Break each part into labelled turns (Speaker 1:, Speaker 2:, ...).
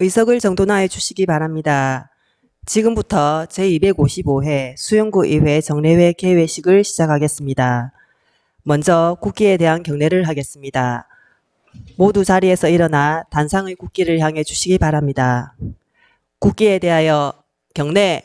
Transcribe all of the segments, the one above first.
Speaker 1: 의석을 정돈하여 주시기 바랍니다. 지금부터 제255회 수영구 의회 정례회 개회식을 시작하겠습니다. 먼저 국기에 대한 경례를 하겠습니다. 모두 자리에서 일어나 단상의 국기를 향해 주시기 바랍니다. 국기에 대하여 경례.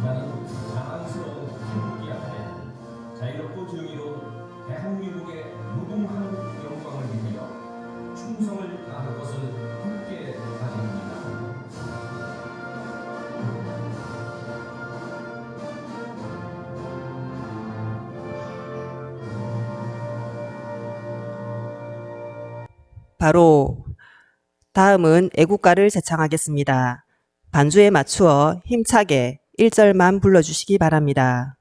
Speaker 2: 나는 자랑스러운 국기 앞에 자유롭고 정의로운 대한민국의 무궁한 영광을 위하여 충성을 다할 것을 굳게 다짐합니다.
Speaker 1: 바로 다음은 애국가를 제창하겠습니다. 반주에 맞추어 힘차게 1절만 불러주시기 바랍니다.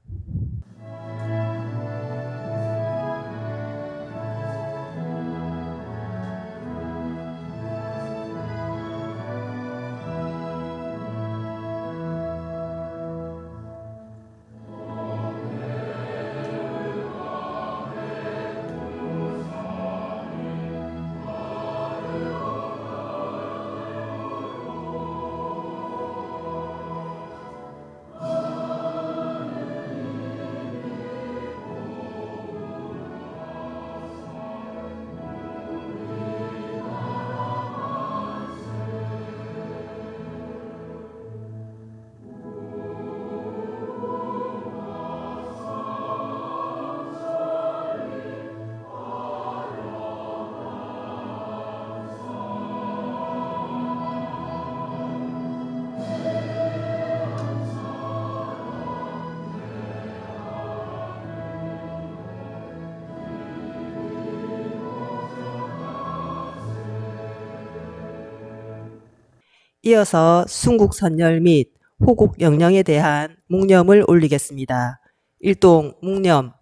Speaker 1: 이어서 순국 선열 및 호국 영령에 대한 묵념을 올리겠습니다. 일동 묵념.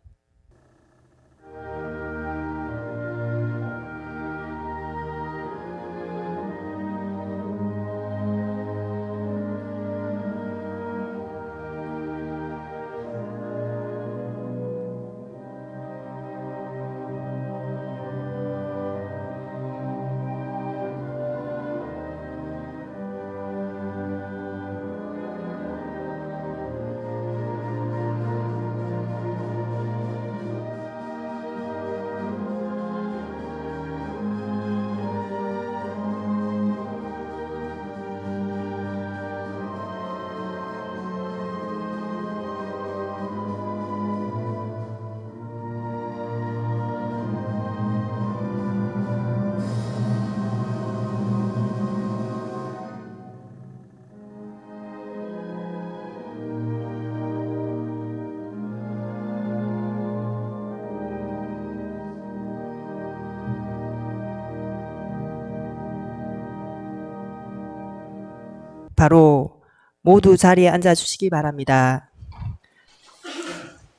Speaker 1: 바로 모두 자리에 앉아 주시기 바랍니다.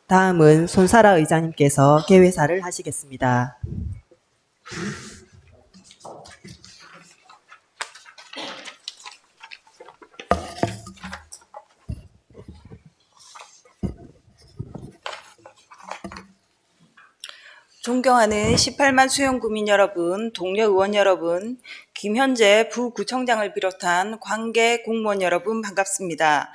Speaker 1: 다음은 손사라 의장님께서 개회사를 하시겠습니다.
Speaker 3: 존경하는 18만 수영구민 여러분, 동료 의원 여러분, 김현재 부구청장을 비롯한 관계 공무원 여러분 반갑습니다.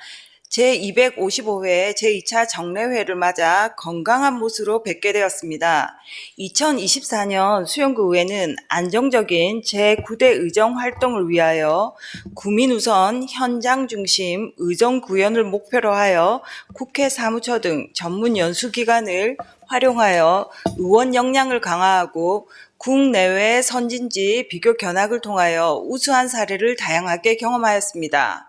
Speaker 3: 제255회 제2차 정례회를 맞아 건강한 모습으로 뵙게 되었습니다. 2024년 수영구의회는 안정적인 제9대 의정 활동을 위하여 구민 우선 현장 중심 의정 구현을 목표로 하여 국회 사무처 등 전문 연수 기관을 활용하여 의원 역량을 강화하고 국내외 선진지 비교 견학을 통하여 우수한 사례를 다양하게 경험하였습니다.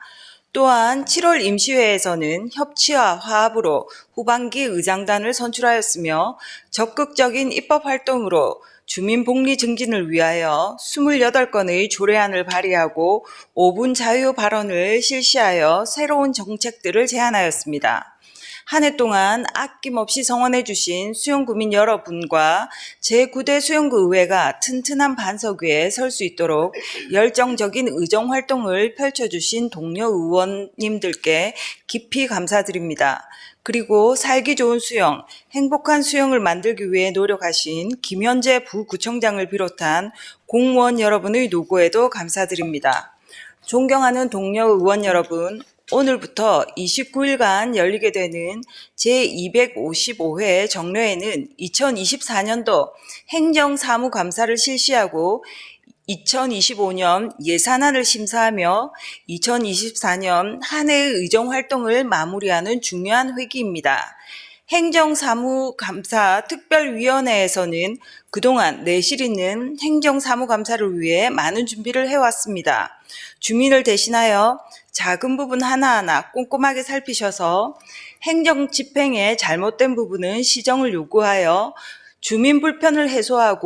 Speaker 3: 또한 7월 임시회에서는 협치와 화합으로 후반기 의장단을 선출하였으며 적극적인 입법 활동으로 주민 복리 증진을 위하여 28건의 조례안을 발의하고 5분 자유 발언을 실시하여 새로운 정책들을 제안하였습니다. 한 해 동안 아낌없이 성원해주신 수영구민 여러분과 제9대 수영구 의회가 튼튼한 반석 위에 설 수 있도록 열정적인 의정활동을 펼쳐주신 동료 의원님들께 깊이 감사드립니다. 그리고 살기 좋은 수영, 행복한 수영을 만들기 위해 노력하신 김현재 부구청장을 비롯한 공무원 여러분의 노고에도 감사드립니다. 존경하는 동료 의원 여러분, 오늘부터 29일간 열리게 되는 제255회 정례회는 2024년도 행정사무감사를 실시하고 2025년 예산안을 심사하며 2024년 한 해의 의정활동을 마무리하는 중요한 회기입니다. 행정사무감사 특별위원회에서는 그동안 내실 있는 행정사무감사를 위해 많은 준비를 해왔습니다. 주민을 대신하여 작은 부분 하나하나 꼼꼼하게 살피셔서 행정 집행에 잘못된 부분은 시정을 요구하여 주민 불편을 해소할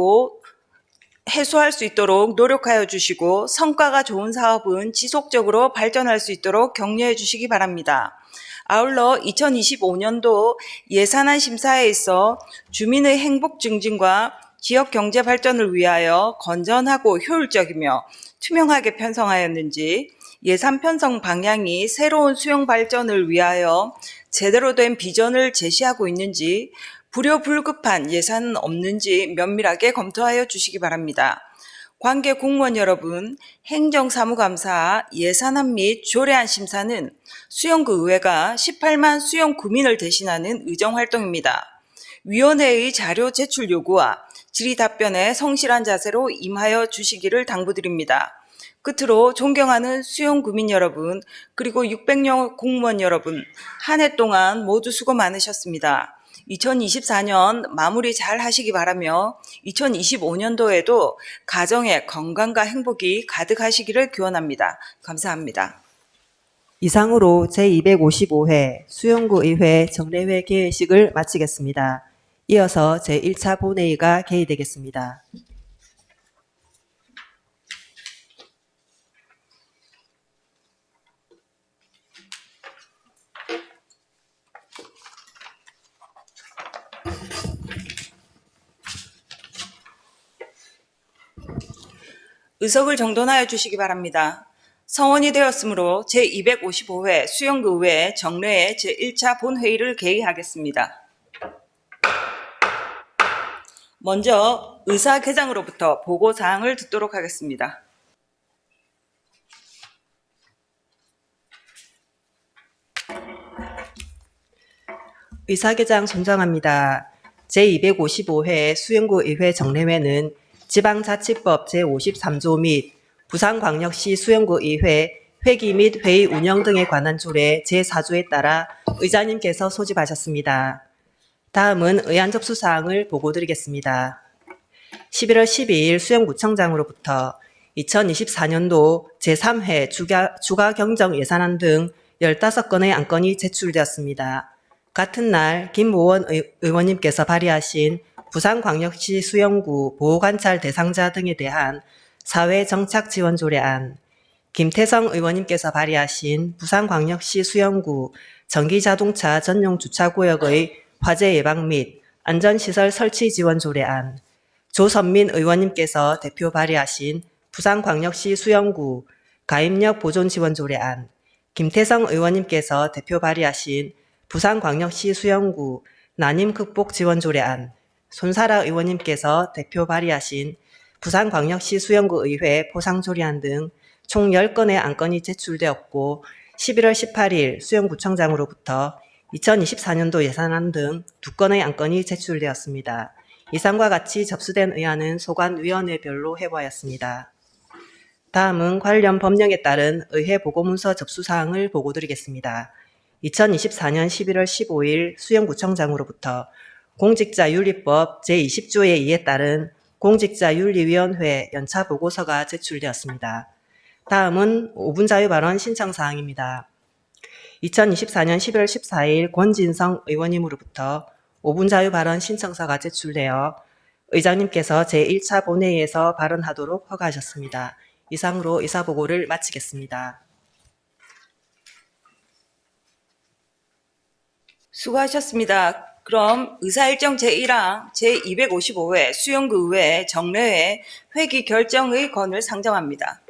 Speaker 3: 수 있도록 노력하여 주시고 성과가 좋은 사업은 지속적으로 발전할 수 있도록 격려해 주시기 바랍니다. 아울러 2025년도 예산안 심사에 있어 주민의 행복 증진과 지역 경제 발전을 위하여 건전하고 효율적이며 투명하게 편성하였는지, 예산 편성 방향이 새로운 수영 발전을 위하여 제대로 된 비전을 제시하고 있는지, 불효불급한 예산은 없는지 면밀하게 검토하여 주시기 바랍니다. 관계 공무원 여러분, 행정사무감사 예산안 및 조례안 심사는 수영구 의회가 18만 수영구민을 대신하는 의정활동입니다. 위원회의 자료 제출 요구와 질의 답변에 성실한 자세로 임하여 주시기를 당부드립니다. 끝으로 존경하는 수영구민 여러분, 그리고 600여 공무원 여러분, 한 해 동안 모두 수고 많으셨습니다. 2024년 마무리 잘 하시기 바라며 2025년도에도 가정의 건강과 행복이 가득하시기를 기원합니다. 감사합니다.
Speaker 1: 이상으로 제255회 수영구 의회 정례회 개회식을 마치겠습니다. 이어서 제1차 본회의가 개의되겠습니다.
Speaker 3: 의석을 정돈하여 주시기 바랍니다. 성원이 되었으므로 제255회 수영구 의회 정례회 제1차 본회의를 개의하겠습니다. 먼저 의사개장으로부터 보고사항을 듣도록 하겠습니다.
Speaker 1: 의사개장 선정합니다. 제255회 수영구 의회 정례회는 지방자치법 제53조 및 부산광역시 수영구 의회 회기 및 회의 운영 등에 관한 조례 제4조에 따라 의장님께서 소집하셨습니다. 다음은 의안 접수 사항을 보고드리겠습니다. 11월 12일 수영구청장으로부터 2024년도 제3회 추가 경정 예산안 등 15건의 안건이 제출되었습니다. 같은 날 김모원 의원님께서 발의하신 부산광역시 수영구 보호관찰 대상자 등에 대한 사회정착지원조례안, 김태성 의원님께서 발의하신 부산광역시 수영구 전기자동차 전용 주차구역의 화재 예방 및 안전시설 설치 지원 조례안, 조선민 의원님께서 대표 발의하신 부산광역시 수영구 가입력 보존 지원 조례안, 김태성 의원님께서 대표 발의하신 부산광역시 수영구 난임 극복 지원 조례안, 손사라 의원님께서 대표 발의하신 부산광역시 수영구 의회 포상조례안 등 총 10건의 안건이 제출되었고 11월 18일 수영구청장으로부터 2024년도 예산안 등 2건의 안건이 제출되었습니다. 이상과 같이 접수된 의안은 소관위원회별로 해보았습니다. 다음은 관련 법령에 따른 의회 보고문서 접수사항을 보고드리겠습니다. 2024년 11월 15일 수영구청장으로부터 공직자윤리법 제20조에 의해 따른 공직자윤리위원회 연차 보고서가 제출되었습니다. 다음은 5분 자유 발언 신청사항입니다. 2024년 11월 14일 권진성 의원님으로부터 5분 자유 발언 신청서가 제출되어 의장님께서 제1차 본회의에서 발언하도록 허가하셨습니다. 이상으로 의사보고를 마치겠습니다.
Speaker 3: 수고하셨습니다. 그럼 의사일정 제1항 제255회 수용구 의회 정례회 회기 결정의 건을 상정합니다.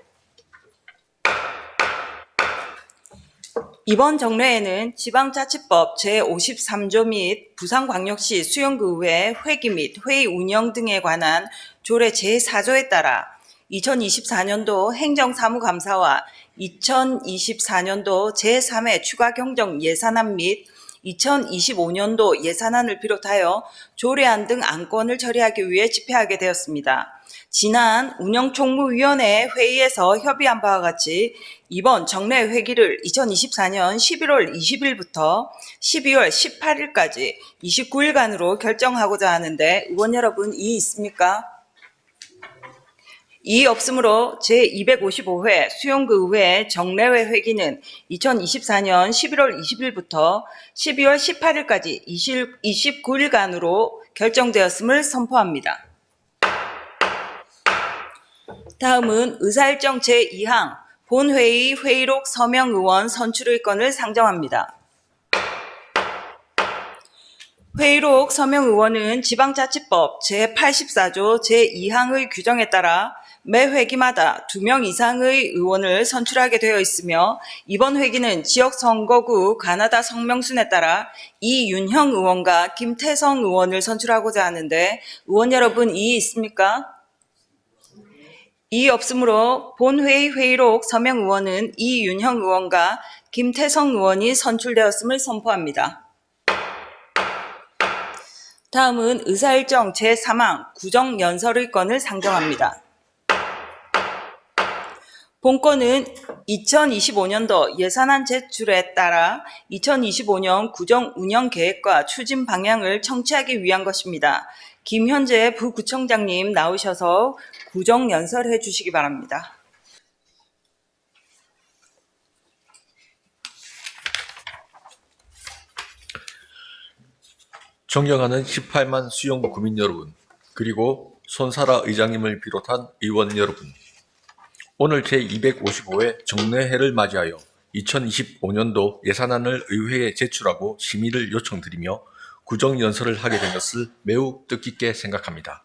Speaker 3: 이번 정례회는 지방자치법 제53조 및 부산광역시 수용구의회 회기 및 회의 운영 등에 관한 조례 제4조에 따라 2024년도 행정사무감사와 2024년도 제3회 추가경정 예산안 및 2025년도 예산안을 비롯하여 조례안 등 안건을 처리하기 위해 집회하게 되었습니다. 지난 운영총무위원회 회의에서 협의한 바와 같이 이번 정례 회기를 2024년 11월 20일부터 12월 18일까지 29일간으로 결정하고자 하는데 의원 여러분 이의 있습니까? 이의 없으므로 제255회 수용구 의회 정례회 회기는 2024년 11월 20일부터 12월 18일까지 29일간으로 결정되었음을 선포합니다. 다음은 의사일정 제2항 본회의 회의록 서명 의원 선출의 건을 상정합니다. 회의록 서명 의원은 지방자치법 제84조 제2항의 규정에 따라 매 회기마다 2명 이상의 의원을 선출하게 되어 있으며 이번 회기는 지역선거구 가나다 성명순에 따라 이윤형 의원과 김태성 의원을 선출하고자 하는데 의원 여러분 이의 있습니까? 이의 없으므로 본회의 회의록 서명 의원은 이윤형 의원과 김태성 의원이 선출되었음을 선포합니다. 다음은 의사일정 제3항 구정연설의 건을 상정합니다. 본건은 2025년도 예산안 제출에 따라 2025년 구정 운영 계획과 추진 방향을 청취하기 위한 것입니다. 김현재 부구청장님 나오셔서 구정 연설해 주시기 바랍니다.
Speaker 4: 존경하는 18만 수용 구민 여러분, 그리고 손사라 의장님을 비롯한 의원 여러분, 오늘 제255회 정례회를 맞이하여 2025년도 예산안을 의회에 제출하고 심의를 요청드리며 구정연설을 하게 된 것을 매우 뜻깊게 생각합니다.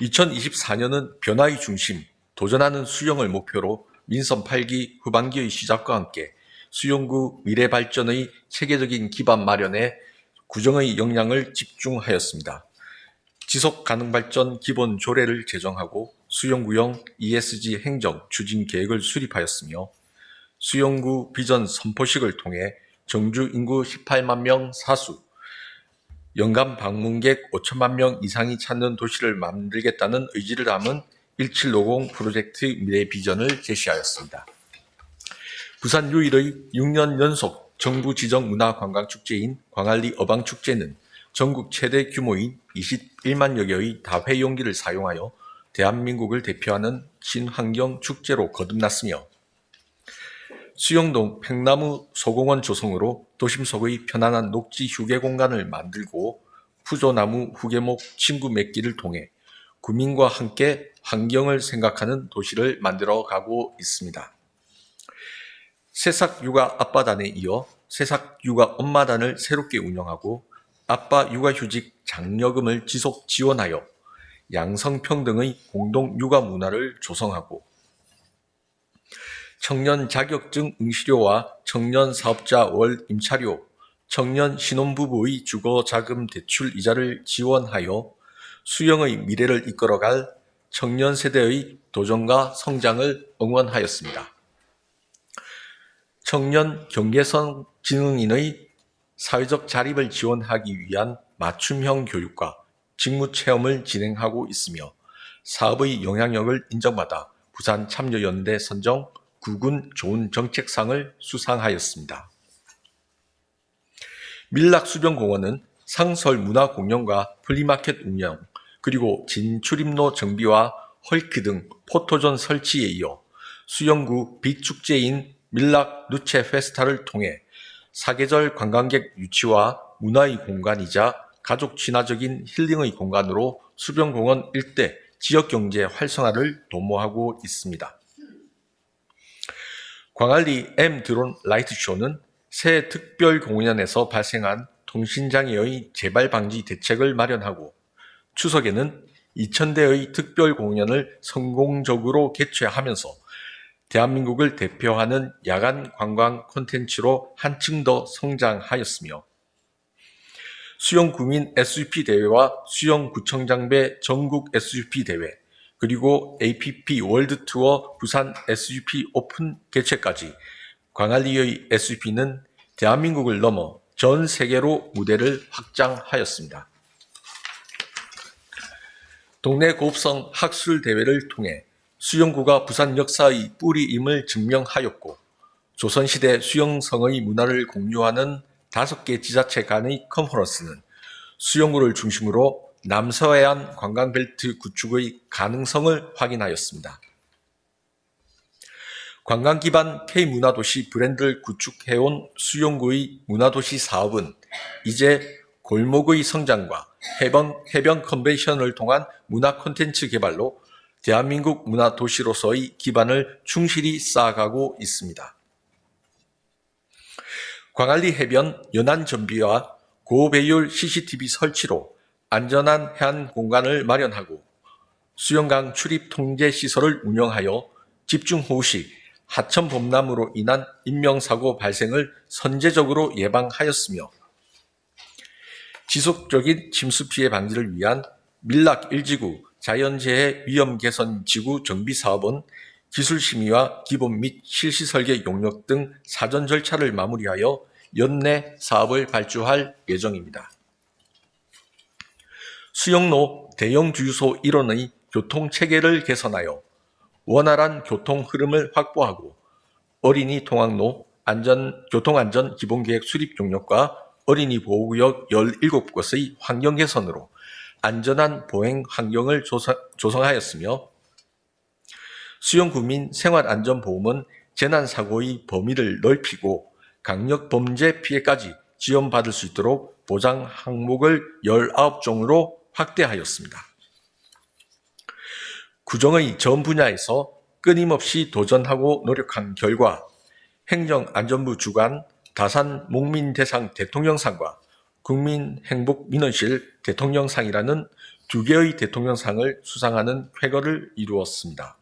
Speaker 4: 2024년은 변화의 중심, 도전하는 수용을 목표로 민선 8기 후반기의 시작과 함께 수용구 미래 발전의 체계적인 기반 마련에 구정의 역량을 집중하였습니다. 지속가능발전 기본 조례를 제정하고 수용구형 ESG 행정 추진 계획을 수립하였으며 수용구 비전 선포식을 통해 정주 인구 18만 명 사수, 연간 방문객 5천만 명 이상이 찾는 도시를 만들겠다는 의지를 담은 1750 프로젝트 미래 비전을 제시하였습니다. 부산 유일의 6년 연속 정부 지정 문화관광축제인 광안리 어방축제는 전국 최대 규모인 21만여 개의 다회용기를 사용하여 대한민국을 대표하는 친환경 축제로 거듭났으며 수영동 팽나무 소공원 조성으로 도심 속의 편안한 녹지 휴게 공간을 만들고 푸조나무 후계목 친구 맺기를 통해 구민과 함께 환경을 생각하는 도시를 만들어가고 있습니다. 새싹 육아 아빠단에 이어 새싹 육아 엄마단을 새롭게 운영하고 아빠 육아휴직 장려금을 지속 지원하여 양성평등의 공동 육아 문화를 조성하고 청년 자격증 응시료와 청년 사업자 월 임차료, 청년 신혼부부의 주거자금 대출 이자를 지원하여 수영의 미래를 이끌어갈 청년 세대의 도전과 성장을 응원하였습니다. 청년 경계선 지능인의 사회적 자립을 지원하기 위한 맞춤형 교육과 직무체험을 진행하고 있으며 사업의 영향력을 인정받아 부산 참여연대 선정 구군 좋은 정책상을 수상하였습니다. 밀락수변공원은 상설 문화공연과 플리마켓 운영, 그리고 진출입로 정비와 헐크 등 포토존 설치에 이어 수영구 빛축제인 밀락 누체 페스타를 통해 사계절 관광객 유치와 문화의 공간이자 가족 친화적인 힐링의 공간으로 수변공원 일대 지역경제 활성화를 도모하고 있습니다. 광안리 M 드론 라이트쇼는 새 특별 공연에서 발생한 통신장애의 재발 방지 대책을 마련하고 추석에는 2000대의 특별 공연을 성공적으로 개최하면서 대한민국을 대표하는 야간 관광 콘텐츠로 한층 더 성장하였으며 수영구민 SUP 대회와 수영구청장배 전국 SUP 대회 그리고 APP 월드투어 부산 SUP 오픈 개최까지 광안리의 SUP는 대한민국을 넘어 전 세계로 무대를 확장하였습니다. 동네 고급성 학술 대회를 통해 수영구가 부산 역사의 뿌리임을 증명하였고 조선시대 수영성의 문화를 공유하는 5개 지자체 간의 컨퍼런스는 수영구를 중심으로 남서해안 관광벨트 구축의 가능성을 확인하였습니다. 관광 기반 K문화도시 브랜드를 구축해온 수영구의 문화도시 사업은 이제 골목의 성장과 해변 컨벤션을 통한 문화 콘텐츠 개발로 대한민국 문화도시로서의 기반을 충실히 쌓아가고 있습니다. 광안리 해변 연안 정비와 고배율 CCTV 설치로 안전한 해안 공간을 마련하고 수영강 출입 통제 시설을 운영하여 집중호우 시 하천 범람으로 인한 인명사고 발생을 선제적으로 예방하였으며 지속적인 침수 피해 방지를 위한 밀락 1지구 자연재해 위험 개선 지구 정비 사업은 기술 심의와 기본 및 실시 설계 용역 등 사전 절차를 마무리하여 연내 사업을 발주할 예정입니다. 수영로 대형 주유소 일원의 교통 체계를 개선하여 원활한 교통 흐름을 확보하고 어린이 통학로 교통안전 기본계획 수립 용역과 어린이 보호구역 17곳의 환경 개선으로 안전한 보행 환경을 조성하였으며 수영구민 생활안전보험은 재난사고의 범위를 넓히고 강력범죄 피해까지 지원받을 수 있도록 보장 항목을 19종으로 확대하였습니다. 구정의 전 분야에서 끊임없이 도전하고 노력한 결과 행정안전부 주관 다산 목민대상 대통령상과 국민행복민원실 대통령상이라는 2개의 대통령상을 수상하는 쾌거를 이루었습니다.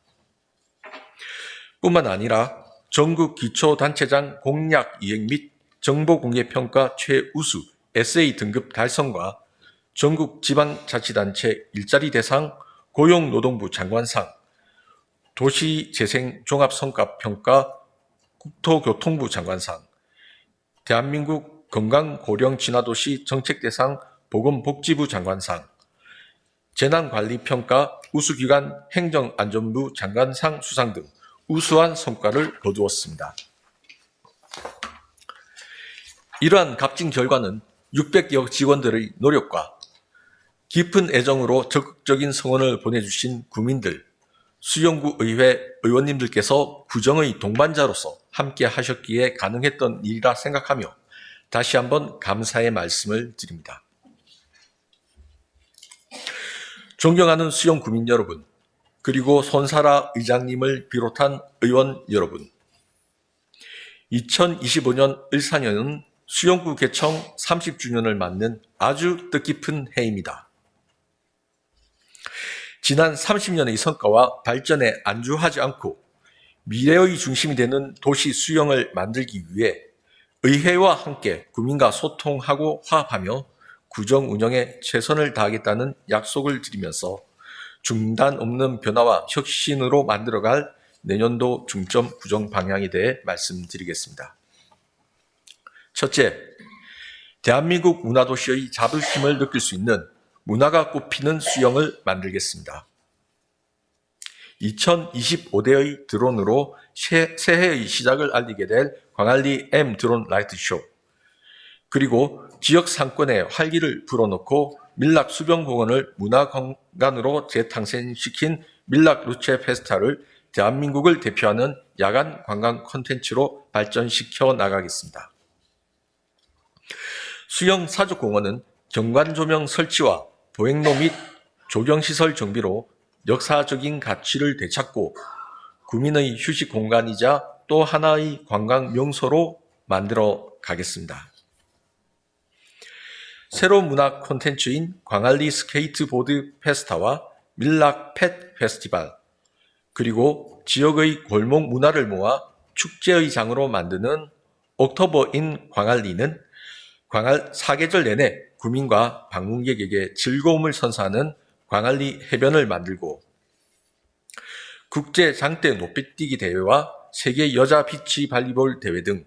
Speaker 4: 뿐만 아니라 전국 기초단체장 공약 이행 및 정보공개평가 최우수 SA 등급 달성과 전국 지방자치단체 일자리 대상 고용노동부 장관상, 도시재생종합성과평가 국토교통부 장관상, 대한민국 건강고령진화도시 정책대상 보건복지부 장관상, 재난관리평가 우수기관 행정안전부 장관상 수상 등 우수한 성과를 거두었습니다. 이러한 값진 결과는 600여 직원들의 노력과 깊은 애정으로 적극적인 성원을 보내주신 구민들, 수영구 의회 의원님들께서 구정의 동반자로서 함께 하셨기에 가능했던 일이라 생각하며 다시 한번 감사의 말씀을 드립니다. 존경하는 수영구민 여러분, 그리고 손사라 의장님을 비롯한 의원 여러분, 2025년 을사년은 수영구 개청 30주년을 맞는 아주 뜻깊은 해입니다. 지난 30년의 성과와 발전에 안주하지 않고 미래의 중심이 되는 도시 수영을 만들기 위해 의회와 함께 구민과 소통하고 화합하며 구정 운영에 최선을 다하겠다는 약속을 드리면서 중단 없는 변화와 혁신으로 만들어갈 내년도 중점 구정 방향에 대해 말씀드리겠습니다. 첫째, 대한민국 문화도시의 자부심을 느낄 수 있는 문화가 꽃피는 수영을 만들겠습니다. 2025대의 드론으로 새해의 시작을 알리게 될 광안리 M 드론 라이트쇼, 그리고 지역 상권에 활기를 불어넣고 밀락 수변공원을 문화공간으로 재탄생시킨 밀락 루체 페스타를 대한민국을 대표하는 야간 관광 콘텐츠로 발전시켜 나가겠습니다. 수영 사족공원은 경관조명 설치와 보행로 및 조경시설 정비로 역사적인 가치를 되찾고 구민의 휴식 공간이자 또 하나의 관광 명소로 만들어 가겠습니다. 새로운 문화 콘텐츠인 광안리 스케이트보드 페스타와 밀락 펫 페스티벌, 그리고 지역의 골목 문화를 모아 축제의 장으로 만드는 옥토버 인 광안리는 광안 사계절 내내 구민과 방문객에게 즐거움을 선사하는 광안리 해변을 만들고, 국제 장대 높이뛰기 대회와 세계 여자 비치 발리볼 대회 등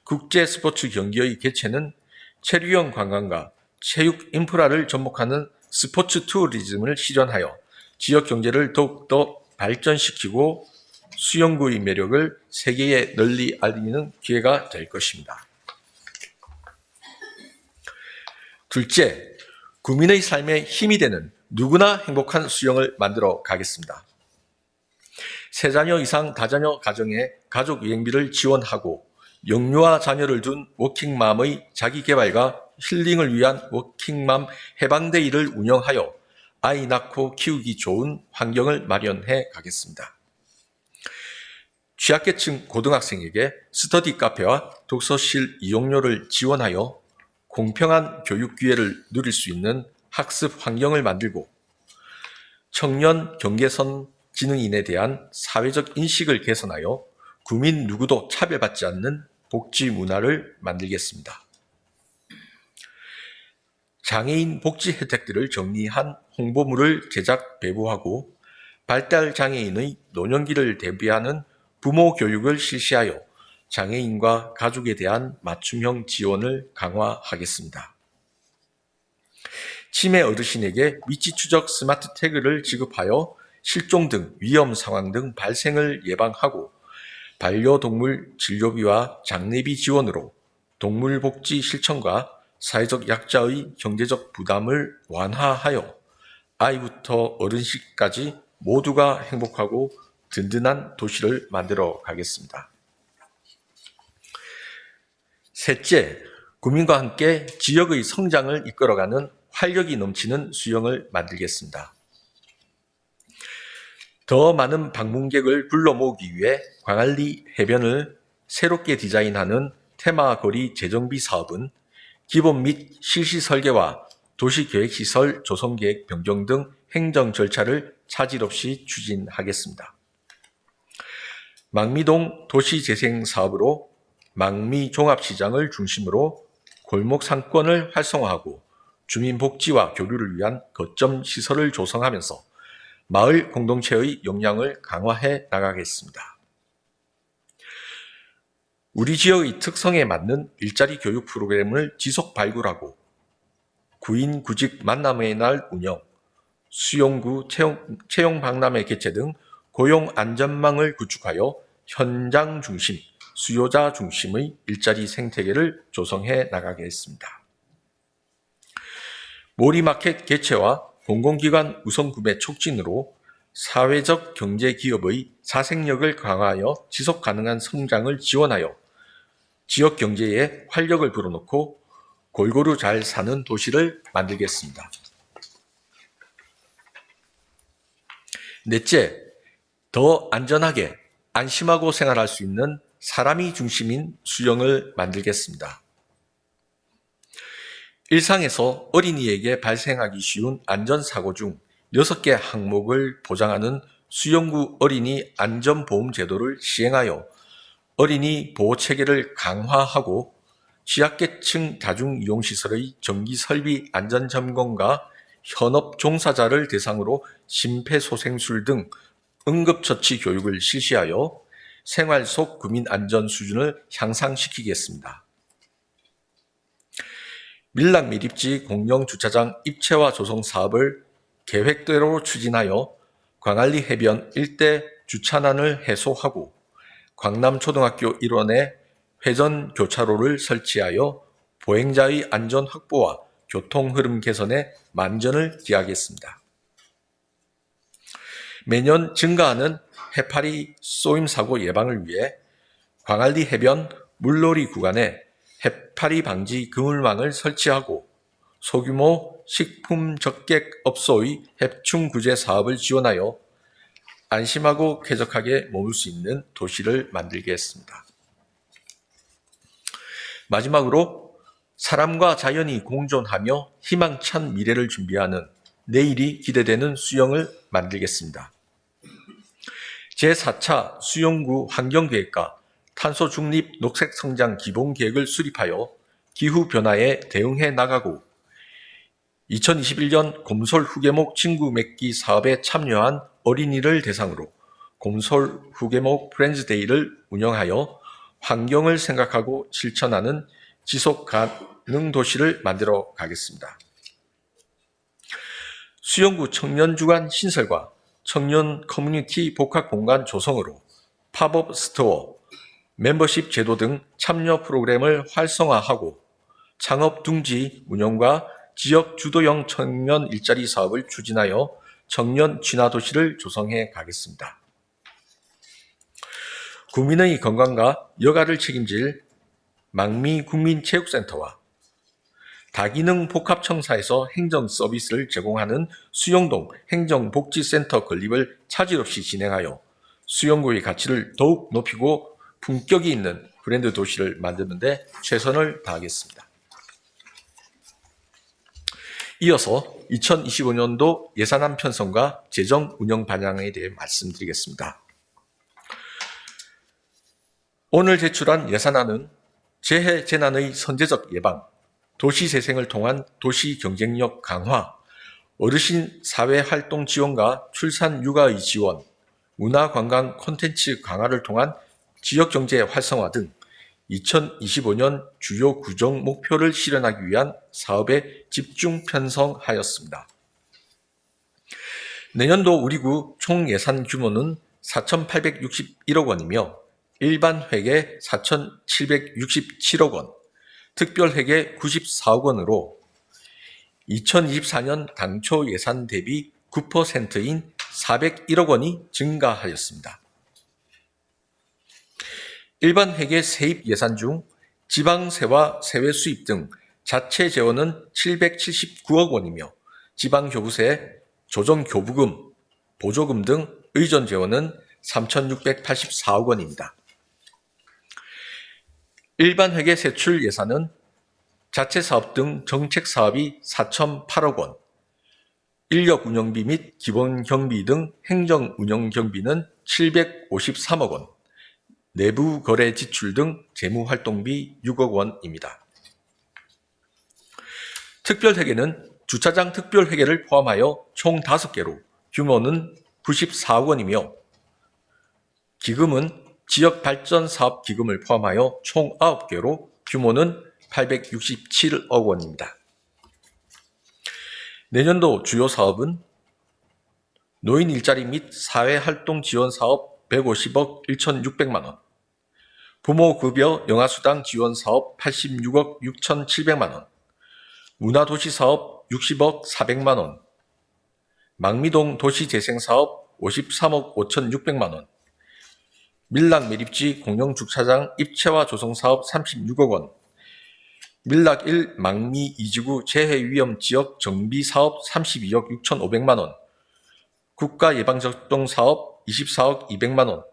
Speaker 4: 국제 스포츠 경기의 개최는 체류형 관광과 체육 인프라를 접목하는 스포츠 투어리즘을 실현하여 지역 경제를 더욱더 발전시키고 수영구의 매력을 세계에 널리 알리는 기회가 될 것입니다. 둘째, 구민의 삶에 힘이 되는 누구나 행복한 수영을 만들어 가겠습니다. 세자녀 이상 다자녀 가정에 가족 여행비를 지원하고 영유아 자녀를 둔 워킹맘의 자기개발과 힐링을 위한 워킹맘 해방데이를 운영하여 아이 낳고 키우기 좋은 환경을 마련해 가겠습니다. 취약계층 고등학생에게 스터디 카페와 독서실 이용료를 지원하여 공평한 교육 기회를 누릴 수 있는 학습 환경을 만들고, 청년 경계선 지능인에 대한 사회적 인식을 개선하여 구민 누구도 차별받지 않는 복지 문화를 만들겠습니다. 장애인 복지 혜택들을 정리한 홍보물을 제작 배부하고 발달 장애인의 노년기를 대비하는 부모 교육을 실시하여 장애인과 가족에 대한 맞춤형 지원을 강화하겠습니다. 치매 어르신에게 위치 추적 스마트 태그를 지급하여 실종 등 위험 상황 등 발생을 예방하고, 반려동물 진료비와 장례비 지원으로 동물 복지 실천과 사회적 약자의 경제적 부담을 완화하여 아이부터 어른시까지 모두가 행복하고 든든한 도시를 만들어 가겠습니다. 셋째, 구민과 함께 지역의 성장을 이끌어가는 활력이 넘치는 수영을 만들겠습니다. 더 많은 방문객을 불러 모으기 위해 광안리 해변을 새롭게 디자인하는 테마거리 재정비 사업은 기본 및 실시 설계와 도시계획시설 조성계획 변경 등 행정 절차를 차질 없이 추진하겠습니다. 망미동 도시재생 사업으로 망미 종합시장을 중심으로 골목 상권을 활성화하고 주민 복지와 교류를 위한 거점 시설을 조성하면서 마을 공동체의 역량을 강화해 나가겠습니다. 우리 지역의 특성에 맞는 일자리 교육 프로그램을 지속 발굴하고 구인 구직 만남의 날 운영, 수용구 채용 박람회 개최 등 고용 안전망을 구축하여 현장 중심, 수요자 중심의 일자리 생태계를 조성해 나가겠습니다. 모리마켓 개최와 공공기관 우선구매 촉진으로 사회적 경제기업의 사생력을 강화하여 지속가능한 성장을 지원하여 지역 경제에 활력을 불어넣고 골고루 잘 사는 도시를 만들겠습니다. 넷째, 더 안전하게 안심하고 생활할 수 있는 사람이 중심인 수영을 만들겠습니다. 일상에서 어린이에게 발생하기 쉬운 안전사고 중 6개 항목을 보장하는 수영구 어린이 안전보험제도를 시행하여 어린이 보호체계를 강화하고 취약계층 다중이용시설의 정기설비 안전점검과 현업 종사자를 대상으로 심폐소생술 등 응급처치 교육을 실시하여 생활 속 구민 안전 수준을 향상시키겠습니다. 밀락 밀입지 공영 주차장 입체화 조성 사업을 계획대로 추진하여 광안리 해변 일대 주차난을 해소하고 광남초등학교 일원에 회전 교차로를 설치하여 보행자의 안전 확보와 교통 흐름 개선에 만전을 기하겠습니다. 매년 증가하는 해파리 쏘임 사고 예방을 위해 광안리 해변 물놀이 구간에 해파리 방지 그물망을 설치하고 소규모 식품 적객업소의 해충 구제 사업을 지원하여 안심하고 쾌적하게 머물 수 있는 도시를 만들겠습니다. 마지막으로 사람과 자연이 공존하며 희망찬 미래를 준비하는 내일이 기대되는 수영을 만들겠습니다. 제4차 수영구 환경계획과 탄소 중립 녹색 성장 기본 계획을 수립하여 기후변화에 대응해 나가고 2021년 곰솔 후계목 친구 맺기 사업에 참여한 어린이를 대상으로 곰솔 후계목 프렌즈데이를 운영하여 환경을 생각하고 실천하는 지속 가능 도시를 만들어 가겠습니다. 수영구 청년 주간 신설과 청년 커뮤니티 복합 공간 조성으로 팝업 스토어, 멤버십 제도 등 참여 프로그램을 활성화하고 창업 둥지 운영과 지역 주도형 청년 일자리 사업을 추진하여 청년 친화 도시를 조성해 가겠습니다. 국민의 건강과 여가를 책임질 망미 국민체육센터와 다기능 복합청사에서 행정 서비스를 제공하는 수영동 행정복지센터 건립을 차질 없이 진행하여 수영구의 가치를 더욱 높이고 품격이 있는 브랜드 도시를 만드는 데 최선을 다하겠습니다. 이어서 2025년도 예산안 편성과 재정 운영 방향에 대해 말씀드리겠습니다. 오늘 제출한 예산안은 재해 재난의 선제적 예방, 도시 재생을 통한 도시 경쟁력 강화, 어르신 사회활동 지원과 출산 육아의 지원, 문화관광 콘텐츠 강화를 통한 지역경제 활성화 등 2025년 주요 구정 목표를 실현하기 위한 사업에 집중 편성하였습니다. 내년도 우리구 총 예산 규모는 4,861억 원이며 일반 회계 4,767억 원, 특별 회계 94억 원으로 2024년 당초 예산 대비 9%인 401억 원이 증가하였습니다. 일반 회계 세입 예산 중 지방세와 세외 수입 등 자체 재원은 779억 원이며 지방교부세, 조정교부금, 보조금 등 의존 재원은 3,684억 원입니다. 일반 회계 세출 예산은 자체 사업 등 정책 사업이 4,008억 원, 인력 운영비 및 기본 경비 등 행정 운영 경비는 753억 원, 내부 거래 지출 등 재무 활동비 6억 원입니다. 특별 회계는 주차장 특별 회계를 포함하여 총 5개로 규모는 94억 원이며 기금은 지역 발전 사업 기금을 포함하여 총 9개로 규모는 867억 원입니다. 내년도 주요 사업은 노인 일자리 및 사회활동 지원 사업 150억 1,600만 원, 부모급여 영아수당 지원 사업 86억 6,700만 원, 문화도시 사업 60억 400만 원, 망미동 도시재생사업 53억 5,600만 원, 밀락 매립지 공영주차장 입체화 조성사업 36억 원, 밀락 1 망미 2지구 재해위험지역 정비사업 32억 6,500만 원, 국가예방접종사업 24억 200만 원,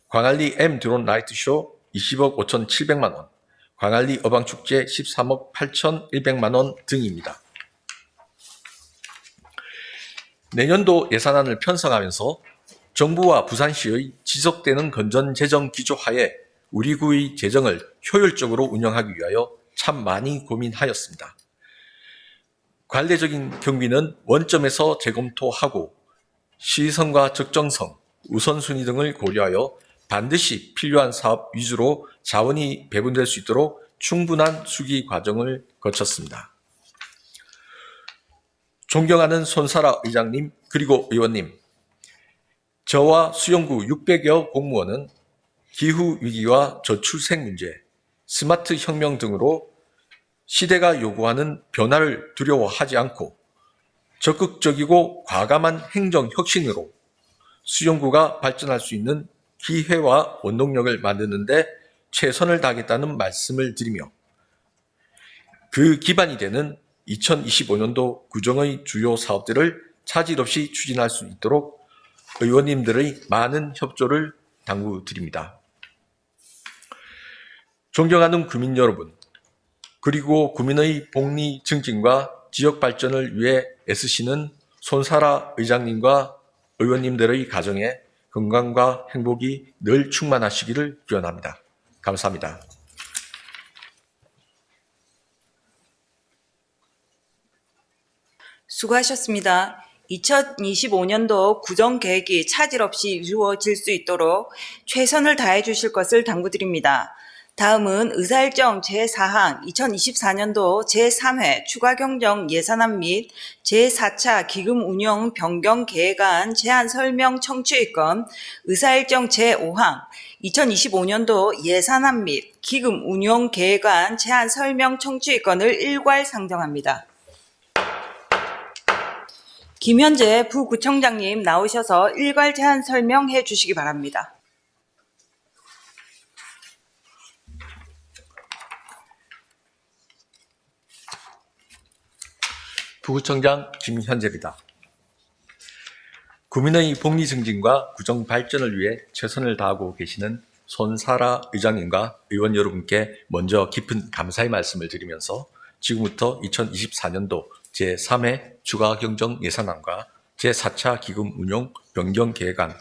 Speaker 4: 광안리 M 드론 라이트쇼 20억 5,700만 원, 광안리 어방축제 13억 8,100만 원 등입니다. 내년도 예산안을 편성하면서 정부와 부산시의 지속되는 건전재정 기조하에 우리 구의 재정을 효율적으로 운영하기 위하여 참 많이 고민하였습니다. 관례적인 경비는 원점에서 재검토하고 시의성과 적정성, 우선순위 등을 고려하여 반드시 필요한 사업 위주로 자원이 배분될 수 있도록 충분한 수기 과정을 거쳤습니다. 존경하는 손사라 의장님 그리고 의원님, 저와 수영구 600여 공무원은 기후위기와 저출생 문제, 스마트 혁명 등으로 시대가 요구하는 변화를 두려워하지 않고 적극적이고 과감한 행정혁신으로 수영구가 발전할 수 있는 기회와 원동력을 만드는 데 최선을 다하겠다는 말씀을 드리며 그 기반이 되는 2025년도 구정의 주요 사업들을 차질 없이 추진할 수 있도록 의원님들의 많은 협조를 당부드립니다. 존경하는 국민 여러분, 그리고 구민의 복리 증진과 지역 발전을 위해 애쓰시는 손사라 의장님과 의원님들의 가정에 건강과 행복이 늘 충만하시기를 기원합니다. 감사합니다.
Speaker 3: 수고하셨습니다. 2025년도 구정 계획이 차질 없이 이루어질 수 있도록 최선을 다해 주실 것을 당부드립니다. 다음은 의사일정 제4항 2024년도 제3회 추가경정 예산안 및 제4차 기금운용 변경 계획안 제안 설명 청취의건 의사일정 제5항 2025년도 예산안 및 기금운용 계획안 제안 설명 청취의건을 일괄 상정합니다. 김현재 부구청장님 나오셔서 일괄 제안 설명해 주시기 바랍니다.
Speaker 4: 부구청장 김현재입니다. 구민의 복리 증진과 구정 발전을 위해 최선을 다하고 계시는 손사라 의장님과 의원 여러분께 먼저 깊은 감사의 말씀을 드리면서 지금부터 2024년도 제3회 추가경정 예산안과 제4차 기금운용 변경 계획안,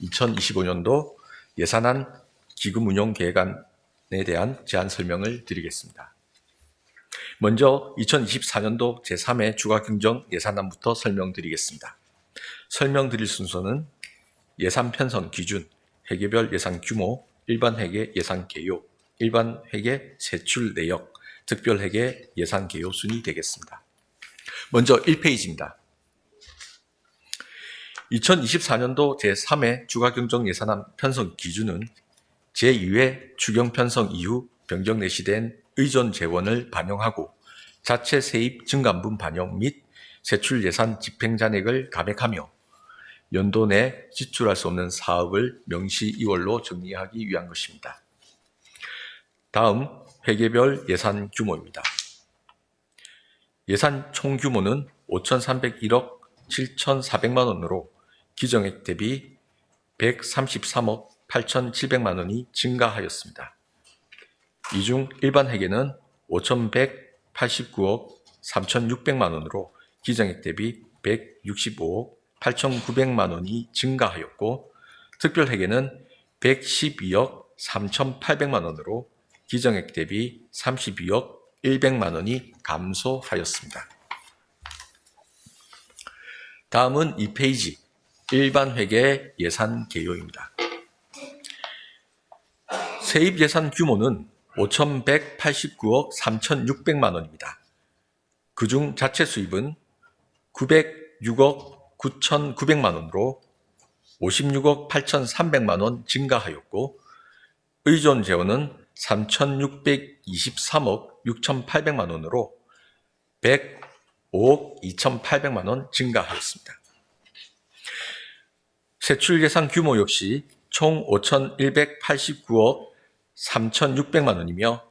Speaker 4: 2025년도 예산안 기금운용 계획안에 대한 제안 설명을 드리겠습니다. 먼저 2024년도 제3회 추가경정 예산안부터 설명드리겠습니다. 설명드릴 순서는 예산 편성 기준, 회계별 예산 규모, 일반 회계 예산 개요, 일반 회계 세출 내역, 특별 회계 예산 개요 순이 되겠습니다. 먼저 1페이지입니다. 2024년도 제3회 추가경정 예산안 편성 기준은 제2회 추경 편성 이후 변경 내시된 의존 재원을 반영하고 자체 세입 증감분 반영 및 세출 예산 집행 잔액을 감액하며 연도 내 지출할 수 없는 사업을 명시 2월로 정리하기 위한 것입니다. 다음 회계별 예산 규모입니다. 예산 총 규모는 5,301억 7,400만 원으로 기정액 대비 133억 8,700만 원이 증가하였습니다. 이 중 일반 회계는 5,189억 3,600만 원으로 기정액 대비 165억 8,900만 원이 증가하였고, 특별 회계는 112억 3,800만 원으로 기정액 대비 32억 100만 원이 감소하였습니다. 다음은 2페이지 일반 회계 예산 개요입니다. 세입 예산 규모는 5,189억 3,600만 원입니다. 그중 자체 수입은 906억 9,900만 원으로 56억 8,300만 원 증가하였고, 의존 재원은 3,623억 6,800만 원으로 105억 2,800만 원 증가하였습니다. 세출 예산 규모 역시 총 5,189억 3,600만 원이며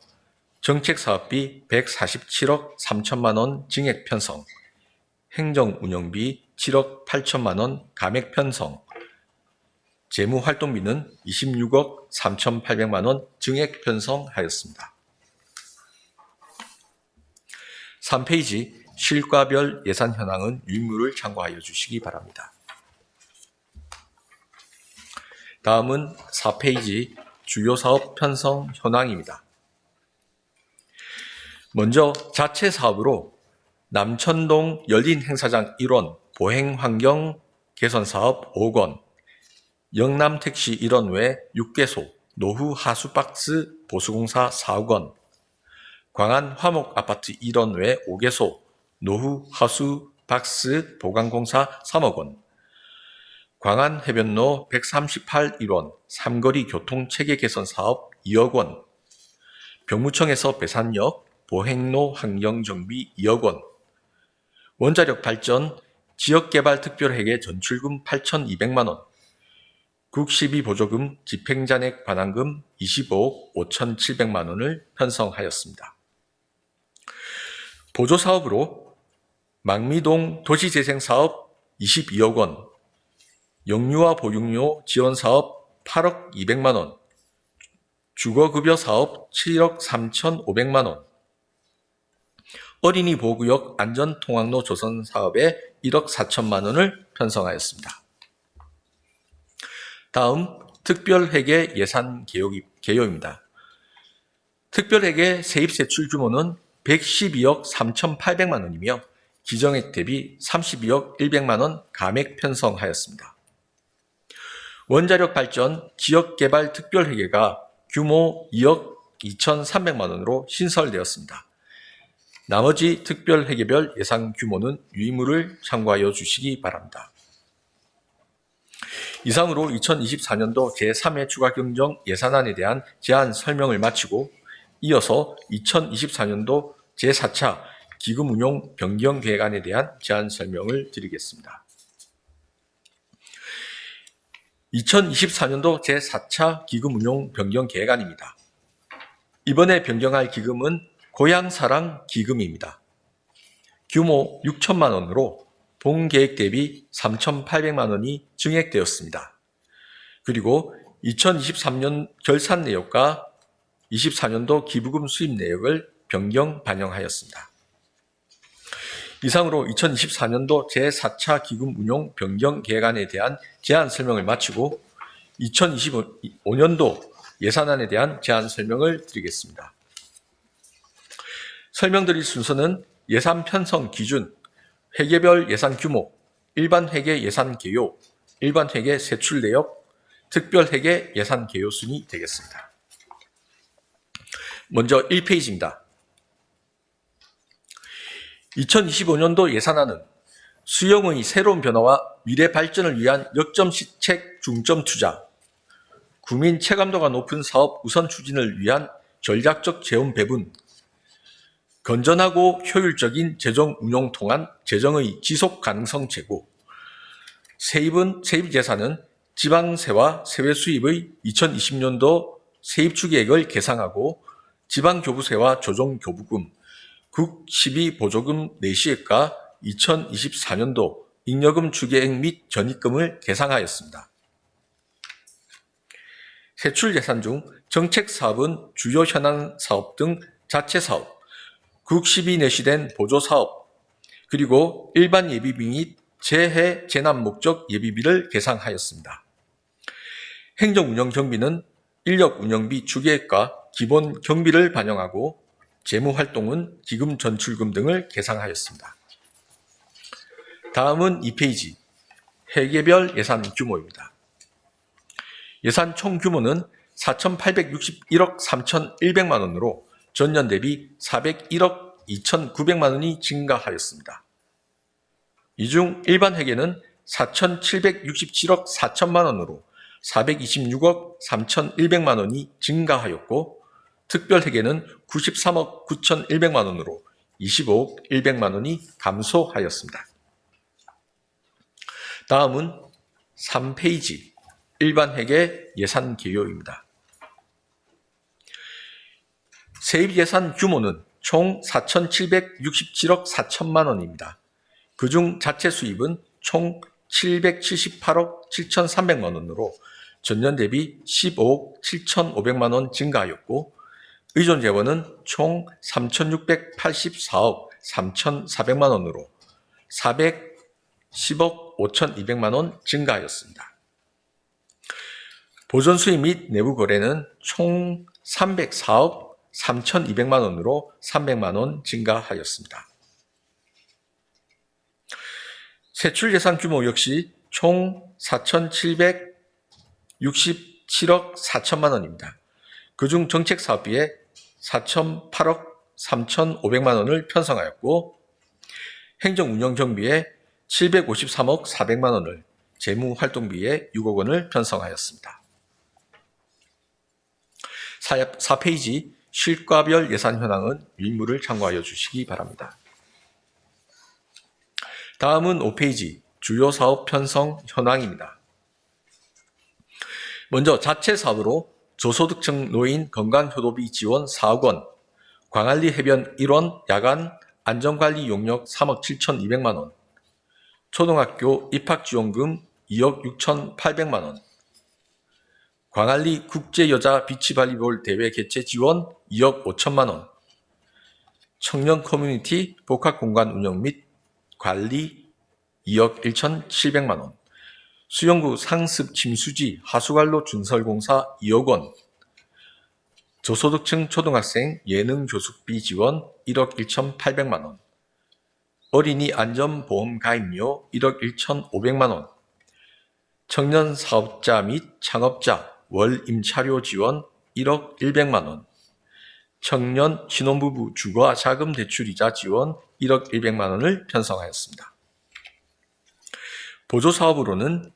Speaker 4: 정책사업비 147억 3천만 원 증액 편성, 행정운영비 7억 8천만 원 감액 편성, 재무활동비는 26억 3,800만 원 증액 편성하였습니다. 3페이지 실과별 예산 현황은 유인물을 참고하여 주시기 바랍니다. 다음은 4페이지 주요 사업 편성 현황입니다. 먼저 자체 사업으로 남천동 열린 행사장 1원 보행환경 개선 사업 5억 원, 영남택시 1원 외 6개소 노후 하수박스 보수공사 4억 원, 광안 화목아파트 1원 외 5개소 노후 하수박스 보강공사 3억 원, 광안 해변로 138 1원 삼거리 교통체계 개선 사업 2억 원, 병무청에서 배산역 보행로 환경정비 2억 원, 원자력 발전 지역개발 특별회계 전출금 8,200만 원, 국시비 보조금 집행잔액 반환금 25억 5,700만 원을 편성하였습니다. 보조사업으로 망미동 도시재생사업 22억 원, 영유아 보육료 지원사업 8억 200만 원, 주거급여 사업 7억 3,500만 원, 어린이 보호구역 안전통학로 조성 사업에 1억 4천만 원을 편성하였습니다. 다음 특별회계 예산 개요입니다. 특별회계 세입세출 규모는 112억 3,800만 원이며 기정액 대비 32억 100만 원 감액 편성하였습니다. 원자력 발전 지역개발 특별회계가 규모 2억 2,300만 원으로 신설되었습니다. 나머지 특별회계별 예산 규모는 유의물을 참고하여 주시기 바랍니다. 이상으로 2024년도 제3회 추가경정 예산안에 대한 제안 설명을 마치고 이어서 2024년도 제4차 기금운용 변경계획안에 대한 제안 설명을 드리겠습니다. 2024년도 제4차 기금운용 변경계획안입니다. 이번에 변경할 기금은 고향사랑 기금입니다. 규모 6천만 원으로 본 계획 대비 3,800만 원이 증액되었습니다. 그리고 2023년 결산 내역과 24년도 기부금 수입 내역을 변경 반영하였습니다. 이상으로 2024년도 제4차 기금 운용 변경 계획안에 대한 제안 설명을 마치고 2025년도 예산안에 대한 제안 설명을 드리겠습니다. 설명드릴 순서는 예산 편성 기준, 회계별 예산 규모, 일반 회계 예산 개요, 일반 회계 세출 내역, 특별 회계 예산 개요 순이 되겠습니다. 먼저 1페이지입니다. 2025년도 예산안은 수용의 새로운 변화와 미래 발전을 위한 역점 시책 중점 투자, 국민 체감도가 높은 사업 우선 추진을 위한 전략적 재원 배분, 건전하고 효율적인 재정 운용 통한 재정의 지속 가능성 제고, 세입 예산은 지방세와 세외 수입의 2020년도 세입 추계획을 계상하고 지방교부세와 조정교부금, 국12 보조금 내시액과 2024년도 잉여금 추계액 및 전입금을 계상하였습니다. 세출 예산 중 정책사업은 주요 현안 사업 등 자체사업, 국12 내시된 보조사업, 그리고 일반 예비비 및 재해 재난 목적 예비비를 계상하였습니다. 행정운영경비는 인력운영비 추계액과 기본 경비를 반영하고 재무활동은 기금 전출금 등을 계상하였습니다. 다음은 2페이지, 회계별 예산 규모입니다. 예산 총 규모는 4,861억 3,100만 원으로 전년 대비 401억 2,900만 원이 증가하였습니다. 이 중 일반 회계는 4,767억 4천만 원으로 426억 3,100만 원이 증가하였고, 특별 회계는 93억 9,100만 원으로 25억 100만 원이 감소하였습니다. 다음은 3페이지, 일반 회계 예산 개요입니다. 세입 예산 규모는 총 4,767억 4천만 원입니다. 그중 자체 수입은 총 778억 7,300만 원으로 전년 대비 15억 7,500만 원 증가하였고, 의존 재원은 총 3,684억 3,400만 원으로 410억 5,200만 원 증가하였습니다. 보전 수입 및 내부 거래는 총 304억 3,200만 원으로 300만 원 증가하였습니다. 세출 예산 규모 역시 총 4,767억 4천만 원입니다. 그중 정책사업비에 4,008억 3,500만 원을 편성하였고, 행정운영경비에 753억 400만 원을, 재무활동비에 6억 원을 편성하였습니다. 4페이지 실과별 예산 현황은 유의물을 참고하여 주시기 바랍니다. 다음은 5페이지 주요 사업 편성 현황입니다. 먼저 자체 사업으로 저소득층 노인 건강효도비 지원 4억 원, 광안리 해변 1원 야간 안전관리 용역 3억 7,200만 원, 초등학교 입학지원금 2억 6,800만 원, 광안리 국제여자 비치발리볼 대회 개최 지원 2억 5천만 원, 청년 커뮤니티 복합공간 운영 및 관리 2억 1,700만 원, 수영구 상습 침수지 하수관로 준설공사 2억 원, 저소득층 초등학생 예능 교습비 지원 1억 1,800만 원, 어린이 안전보험 가입료 1억 1,500만 원, 청년 사업자 및 창업자 월 임차료 지원 1억 100만 원, 청년 신혼부부 주거 자금 대출이자 지원 1억 100만 원을 편성하였습니다. 보조사업으로는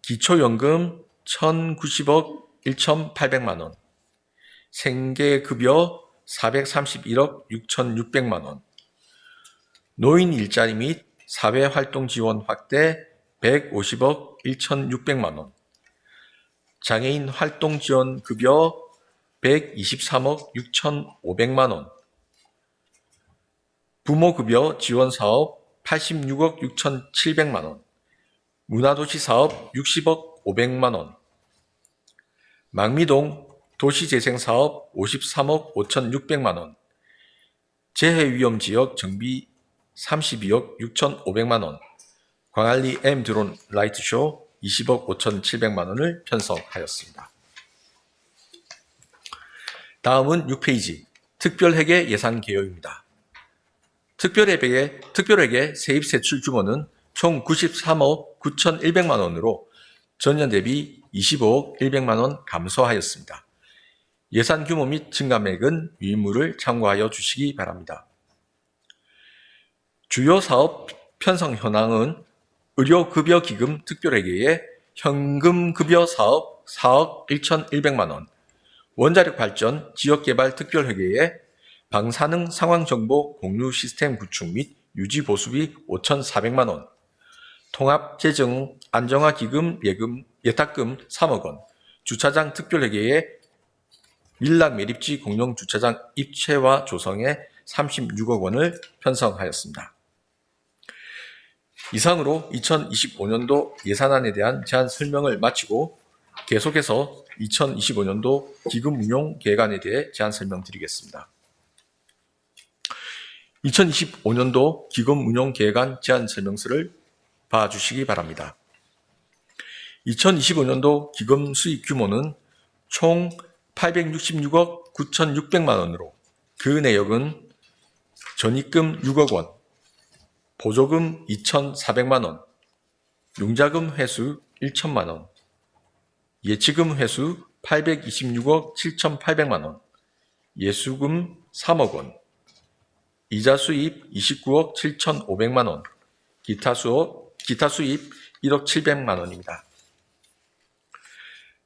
Speaker 4: 기초연금 1,090억 1,800만 원, 생계급여 431억 6,600만 원, 노인 일자리 및 사회활동 지원 확대 150억 1,600만 원, 장애인 활동 지원 급여 123억 6,500만 원, 부모급여 지원 사업 86억 6,700만 원, 문화도시 사업 60억 500만 원, 망미동 도시재생 사업 53억 5,600만 원, 재해위험 지역 정비 32억 6,500만 원, 광안리 M드론 라이트쇼 20억 5,700만 원을 편성하였습니다. 다음은 6페이지 특별회계 예산 개요입니다. 특별회계 세입 세출 규모는 총 93억 9,100만 원으로 전년 대비 25억 100만 원 감소하였습니다. 예산 규모 및 증감액은 위물을 참고하여 주시기 바랍니다. 주요 사업 편성 현황은 의료급여기금 특별회계의 현금급여 사업 4억 1,100만 원, 원자력 발전 지역개발 특별회계의 방사능 상황정보 공유 시스템 구축 및 유지 보수비 5,400만 원, 통합재정 안정화기금 예탁금 3억 원, 주차장 특별회계의 밀락 매립지 공용주차장 입체화 조성에 36억 원을 편성하였습니다. 이상으로 2025년도 예산안에 대한 제안 설명을 마치고 계속해서 2025년도 기금 운용 계획안에 대해 제안 설명드리겠습니다. 2025년도 기금 운용 계획안 제안 설명서를 봐주시기 바랍니다. 2025년도 기금 수익 규모는 총 866억 9,600만 원으로 그 내역은 전입금 6억 원, 보조금 2,400만 원, 융자금 회수 1,000만 원, 예치금 회수 826억 7,800만 원, 예수금 3억 원, 이자 수입 29억 7,500만 원, 기타 수입 1억 700만 원입니다.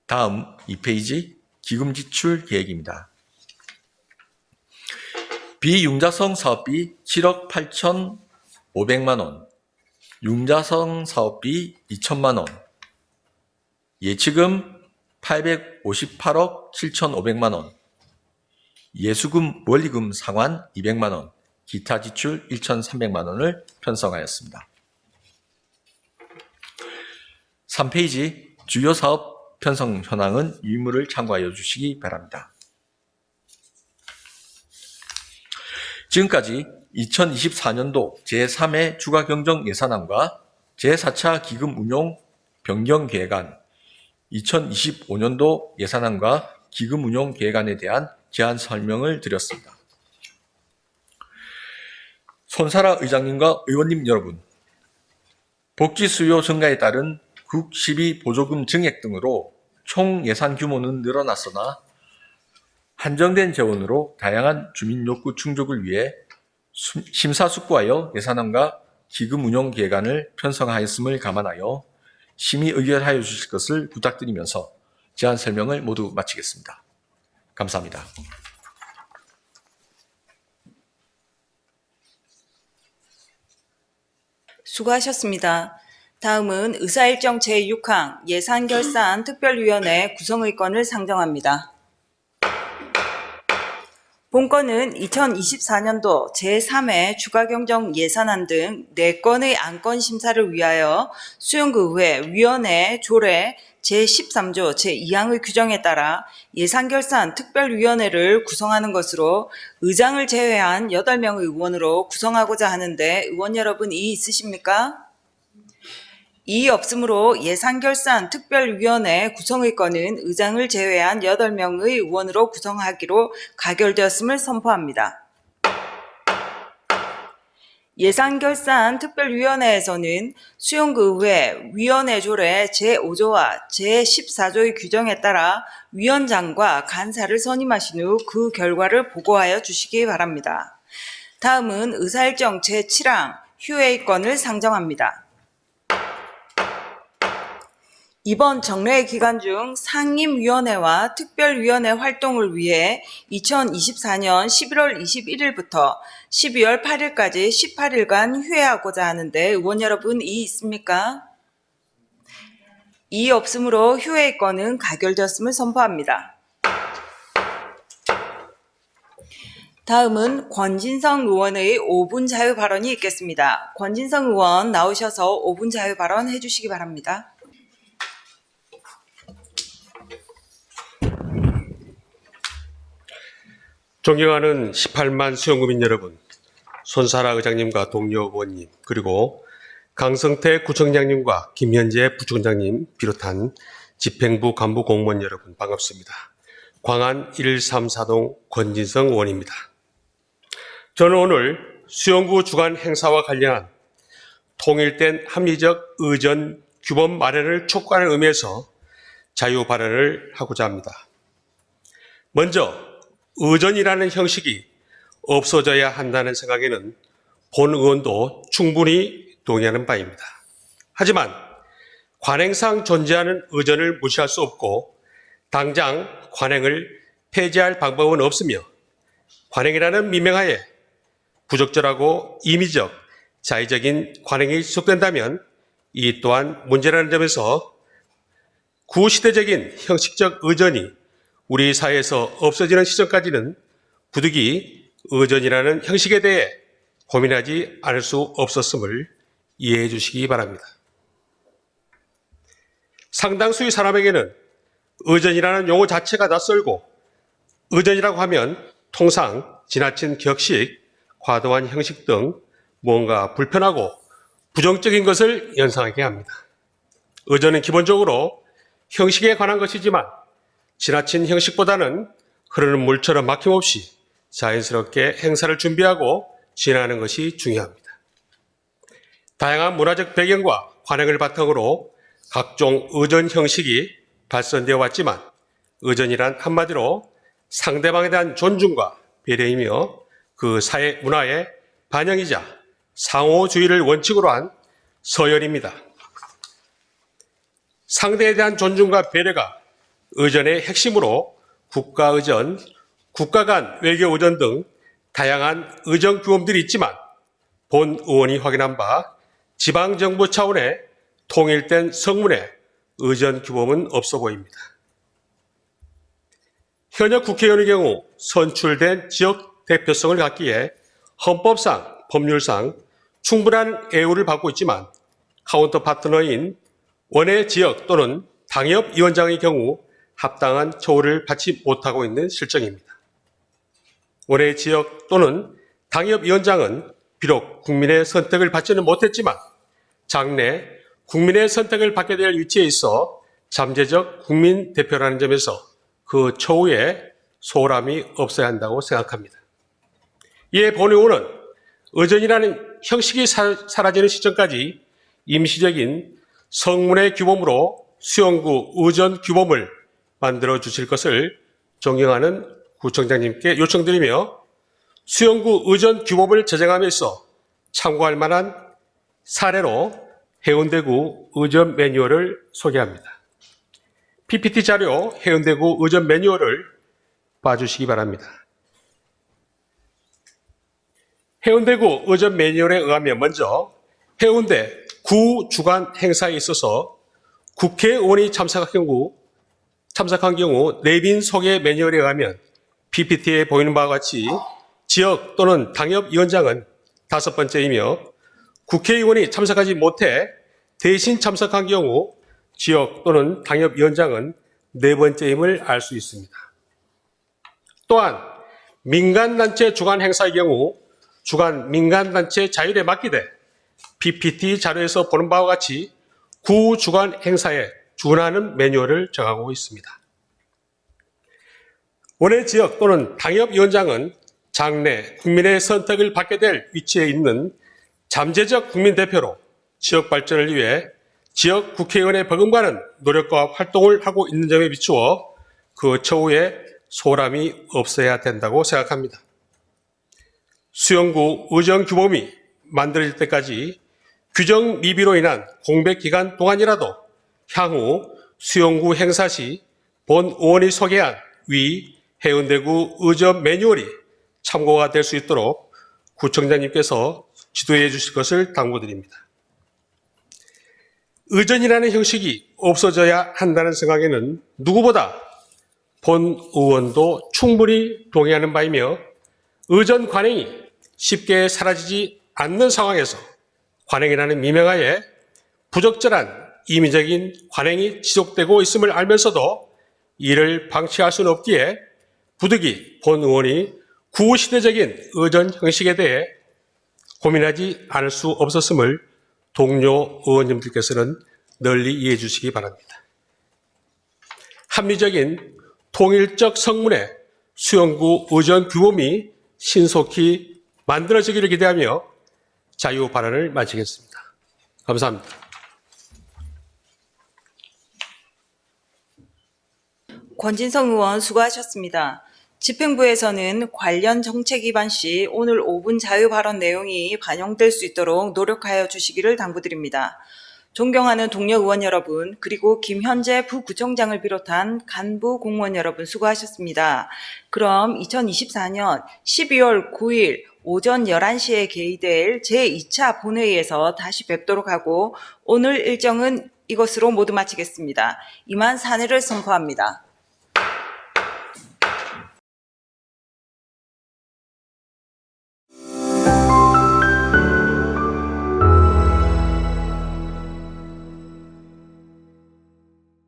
Speaker 4: 다음 2페이지 기금 지출 계획입니다. 비융자성 사업비 7억 8,500만 원, 융자성 사업비 2천만 원, 예치금 858억 7,500만 원, 예수금 원리금 상환 200만 원, 기타 지출 1,300만 원을 편성하였습니다. 3페이지 주요 사업 편성 현황은 유무를 참고하여 주시기 바랍니다. 지금까지 2024년도 제3회 추가경정 예산안과 제4차 기금 운용 변경 계획안, 2025년도 예산안과 기금 운용 계획안에 대한 제안 설명을 드렸습니다. 손사라 의장님과 의원님 여러분, 복지 수요 증가에 따른 국12 보조금 증액 등으로 총 예산 규모는 늘어났으나 한정된 재원으로 다양한 주민 욕구 충족을 위해 심사숙고하여 예산안과 기금 운용 계획안을 편성하였음을 감안하여 심의 의결하여 주실 것을 부탁드리면서 제안 설명을 모두 마치겠습니다. 감사합니다.
Speaker 3: 수고하셨습니다. 다음은 의사일정 제6항 예산결산 특별위원회 구성의건을 상정합니다. 본건은 2024년도 제3회 추가경정 예산안 등 4건의 안건 심사를 위하여 수용구의회 위원회 조례 제13조 제2항의 규정에 따라 예산결산 특별위원회를 구성하는 것으로 의장을 제외한 8명의 의원으로 구성하고자 하는데 의원 여러분 이의 있으십니까? 이의 없으므로 예산결산 특별위원회 구성의 건은 의장을 제외한 8명의 의원으로 구성하기로 가결되었음을 선포합니다. 예산결산 특별위원회에서는 수용구의회 위원회 조례 제5조와 제14조의 규정에 따라 위원장과 간사를 선임하신 후 그 결과를 보고하여 주시기 바랍니다. 다음은 의사일정 제7항 휴회권을 상정합니다. 이번 정례 기간 중 상임위원회와 특별위원회 활동을 위해 2024년 11월 21일부터 12월 8일까지 18일간 휴회하고자 하는데 의원 여러분 이의 있습니까? 이의 없으므로 휴회의 건은 가결되었음을 선포합니다. 다음은 권진성 의원의 5분 자유 발언이 있겠습니다. 권진성 의원 나오셔서 5분 자유 발언 해주시기 바랍니다.
Speaker 5: 존경하는 18만 수용구민 여러분, 손사라 의장님과 동료 의원님, 그리고 강성태 구청장님과 김현재 부총장님 비롯한 집행부 간부 공무원 여러분 반갑습니다. 광안 134동 권진성 의원입니다. 저는 오늘 수용구 주간 행사와 관련한 통일된 합리적 의전 규범 마련을 촉구하는 의미에서 자유 발언을 하고자 합니다. 먼저 의전이라는 형식이 없어져야 한다는 생각에는 본 의원도 충분히 동의하는 바입니다. 하지만 관행상 존재하는 의전을 무시할 수 없고 당장 관행을 폐지할 방법은 없으며 관행이라는 미명하에 부적절하고 임의적, 자의적인 관행이 지속된다면 이 또한 문제라는 점에서 구시대적인 형식적 의전이 우리 사회에서 없어지는 시점까지는 부득이 의전이라는 형식에 대해 고민하지 않을 수 없었음을 이해해 주시기 바랍니다. 상당수의 사람에게는 의전이라는 용어 자체가 낯설고 의전이라고 하면 통상 지나친 격식, 과도한 형식 등 뭔가 불편하고 부정적인 것을 연상하게 합니다. 의전은 기본적으로 형식에 관한 것이지만 지나친 형식보다는 흐르는 물처럼 막힘없이 자연스럽게 행사를 준비하고 진행하는 것이 중요합니다. 다양한 문화적 배경과 관행을 바탕으로 각종 의전 형식이 발전되어 왔지만 의전이란 한마디로 상대방에 대한 존중과 배려이며 그 사회 문화의 반영이자 상호주의를 원칙으로 한 서열입니다. 상대에 대한 존중과 배려가 의전의 핵심으로 국가의전, 국가 간 외교의전 등 다양한 의전 규범들이 있지만 본 의원이 확인한 바 지방정부 차원의 통일된 성문의 의전 규범은 없어 보입니다. 현역 국회의원의 경우 선출된 지역 대표성을 갖기에 헌법상, 법률상 충분한 애우를 받고 있지만 카운터 파트너인 원외 지역 또는 당협위원장의 경우 합당한 처우를 받지 못하고 있는 실정입니다. 원외 지역 또는 당협위원장은 비록 국민의 선택을 받지는 못했지만 장래 국민의 선택을 받게 될 위치에 있어 잠재적 국민 대표라는 점에서 그 처우에 소홀함이 없어야 한다고 생각합니다. 이에 본 의원은 의전이라는 형식이 사라지는 시점까지 임시적인 성문의 규범으로 수용구 의전 규범을 만들어 주실 것을 존경하는 구청장님께 요청드리며 수용구 의전 규범을 제정함에서 참고할 만한 사례로 해운대구 의전 매뉴얼을 소개합니다. PPT 자료 해운대구 의전 매뉴얼을 봐주시기 바랍니다. 해운대구 의전 매뉴얼에 의하면 먼저 해운대 구 주간 행사에 있어서 국회의원이 참석한 경우 내빈 소개 매뉴얼에 의하면 PPT에 보이는 바와 같이 지역 또는 당협위원장은 5번째이며 국회의원이 참석하지 못해 대신 참석한 경우 지역 또는 당협위원장은 네 번째임을 알 수 있습니다. 또한 민간단체 주관 행사의 경우 주관 민간단체 자율에 맡기되 PPT 자료에서 보는 바와 같이 구 주관 행사에 준하는 매뉴얼을 정하고 있습니다. 원외 지역 또는 당협위원장은 장래 국민의 선택을 받게 될 위치에 있는 잠재적 국민대표로 지역 발전을 위해 지역 국회의원의 버금가는 노력과 활동을 하고 있는 점에 비추어 그 처우에 소람이 없어야 된다고 생각합니다. 수영구 의정규범이 만들어질 때까지 규정 미비로 인한 공백 기간 동안이라도 향후 수영구 행사 시 본 의원이 소개한 위 해운대구 의전 매뉴얼이 참고가 될 수 있도록 구청장님께서 지도해 주실 것을 당부드립니다. 의전이라는 형식이 없어져야 한다는 생각에는 누구보다 본 의원도 충분히 동의하는 바이며 의전 관행이 쉽게 사라지지 않는 상황에서 관행이라는 미명하에 부적절한 임의적인 관행이 지속되고 있음을 알면서도 이를 방치할 수는 없기에 부득이 본 의원이 구시대적인 의전 형식에 대해 고민하지 않을 수 없었음을 동료 의원님들께서는 널리 이해해 주시기 바랍니다. 합리적인 통일적 성문의 수영구 의전 규범이 신속히 만들어지기를 기대하며 자유 발언을 마치겠습니다. 감사합니다.
Speaker 3: 권진성 의원 수고하셨습니다. 집행부에서는 관련 정책 위반 시 오늘 5분 자유 발언 내용이 반영될 수 있도록 노력하여 주시기를 당부드립니다. 존경하는 동료 의원 여러분, 그리고 김현재 부구청장을 비롯한 간부 공무원 여러분 수고하셨습니다. 그럼 2024년 12월 9일 오전 11시에 개의될 제2차 본회의에서 다시 뵙도록 하고 오늘 일정은 이것으로 모두 마치겠습니다. 이만 사내를 선포합니다.